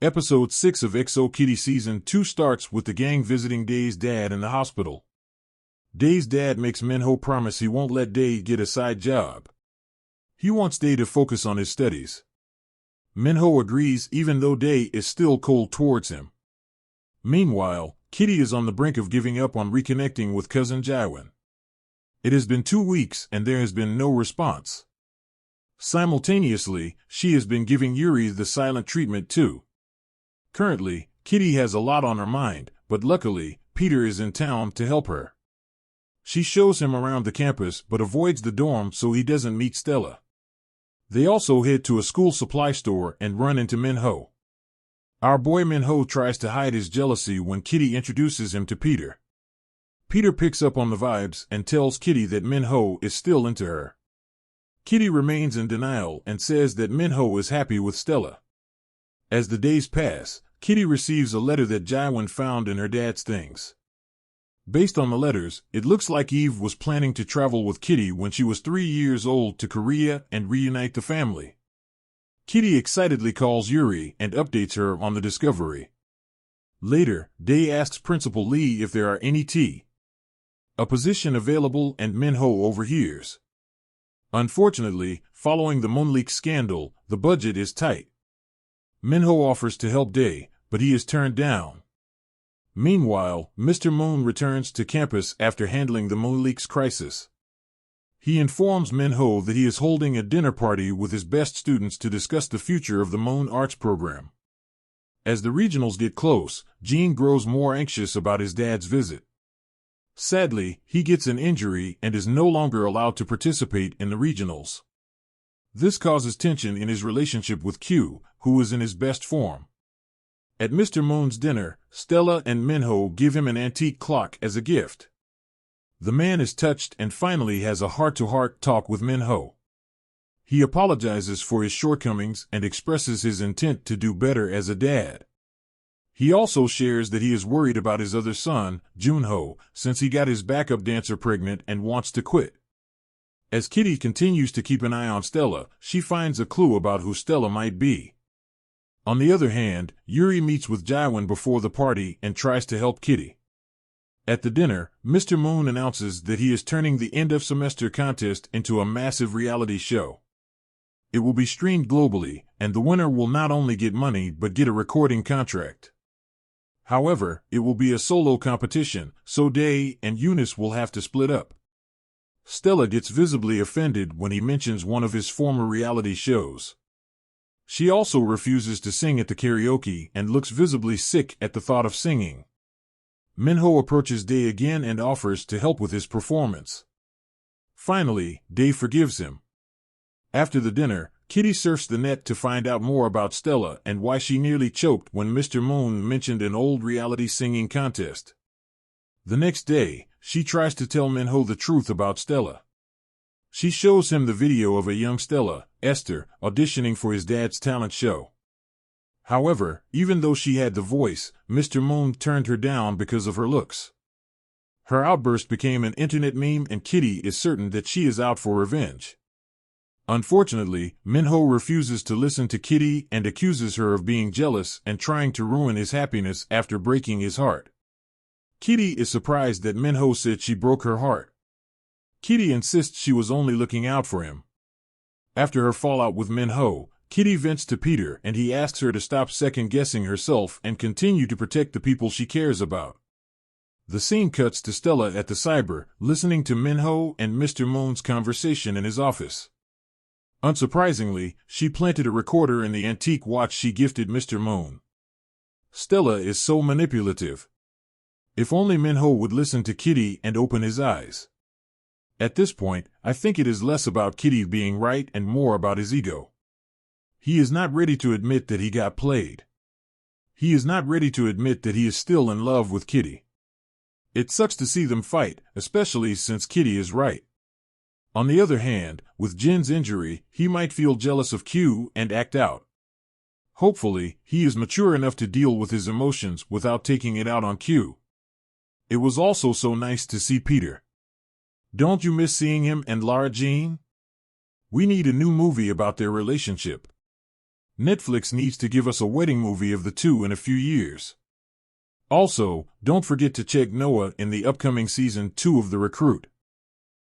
Episode 6 of XO Kitty Season 2 starts with the gang visiting Dae's dad in the hospital. Dae's dad makes Minho promise he won't let Dae get a side job. He wants Dae to focus on his studies. Minho agrees even though Dae is still cold towards him. Meanwhile, Kitty is on the brink of giving up on reconnecting with cousin Jaewon. It has been 2 weeks and there has been no response. Simultaneously, she has been giving Yuri the silent treatment too. Currently, Kitty has a lot on her mind, but luckily, Peter is in town to help her. She shows him around the campus but avoids the dorm so he doesn't meet Stella. They also head to a school supply store and run into Minho. Our boy Minho tries to hide his jealousy when Kitty introduces him to Peter. Peter picks up on the vibes and tells Kitty that Minho is still into her. Kitty remains in denial and says that Minho is happy with Stella. As the days pass, Kitty receives a letter that Jaewon found in her dad's things. Based on the letters, it looks like Eve was planning to travel with Kitty when she was 3 years old to Korea and reunite the family. Kitty excitedly calls Yuri and updates her on the discovery. Later, Dae asks Principal Lee if there are any a position available and Minho overhears. Unfortunately, following the Moonleak scandal, the budget is tight. Minho offers to help Dae, but he is turned down. Meanwhile, Mr. Moon returns to campus after handling the Moonleak's crisis. He informs Minho that he is holding a dinner party with his best students to discuss the future of the Moon Arts program. As the regionals get close, Jean grows more anxious about his dad's visit. Sadly, he gets an injury and is no longer allowed to participate in the regionals. This causes tension in his relationship with Q, who is in his best form. At Mr. Moon's dinner, Stella and Minho give him an antique clock as a gift. The man is touched and finally has a heart-to-heart talk with Minho. He apologizes for his shortcomings and expresses his intent to do better as a dad. He also shares that he is worried about his other son, Junho, since he got his backup dancer pregnant and wants to quit. As Kitty continues to keep an eye on Stella, she finds a clue about who Stella might be. On the other hand, Yuri meets with Jaewon before the party and tries to help Kitty. At the dinner, Mr. Moon announces that he is turning the end-of-semester contest into a massive reality show. It will be streamed globally, and the winner will not only get money but get a recording contract. However, it will be a solo competition, so Dae and Eunice will have to split up. Stella gets visibly offended when he mentions one of his former reality shows. She also refuses to sing at the karaoke and looks visibly sick at the thought of singing. Minho approaches Dae again and offers to help with his performance. Finally, Dae forgives him. After the dinner, Kitty surfs the net to find out more about Stella and why she nearly choked when Mr. Moon mentioned an old reality singing contest. The next day, she tries to tell Minho the truth about Stella. She shows him the video of a young Stella, Esther, auditioning for his dad's talent show. However, even though she had the voice, Mr. Moon turned her down because of her looks. Her outburst became an internet meme and Kitty is certain that she is out for revenge. Unfortunately, Minho refuses to listen to Kitty and accuses her of being jealous and trying to ruin his happiness after breaking his heart. Kitty is surprised that Minho said she broke her heart. Kitty insists she was only looking out for him. After her fallout with Minho, Kitty vents to Peter and he asks her to stop second-guessing herself and continue to protect the people she cares about. The scene cuts to Stella at the cyber, listening to Minho and Mr. Moon's conversation in his office. Unsurprisingly, she planted a recorder in the antique watch she gifted Mr. Moon. Stella is so manipulative. If only Minho would listen to Kitty and open his eyes. At this point, I think it is less about Kitty being right and more about his ego. He is not ready to admit that he got played. He is not ready to admit that he is still in love with Kitty. It sucks to see them fight, especially since Kitty is right. On the other hand, with Jin's injury, he might feel jealous of Q and act out. Hopefully, he is mature enough to deal with his emotions without taking it out on Q. It was also so nice to see Peter. Don't you miss seeing him and Lara Jean? We need a new movie about their relationship. Netflix needs to give us a wedding movie of the two in a few years. Also, don't forget to check Noah in the upcoming season 2 of The Recruit.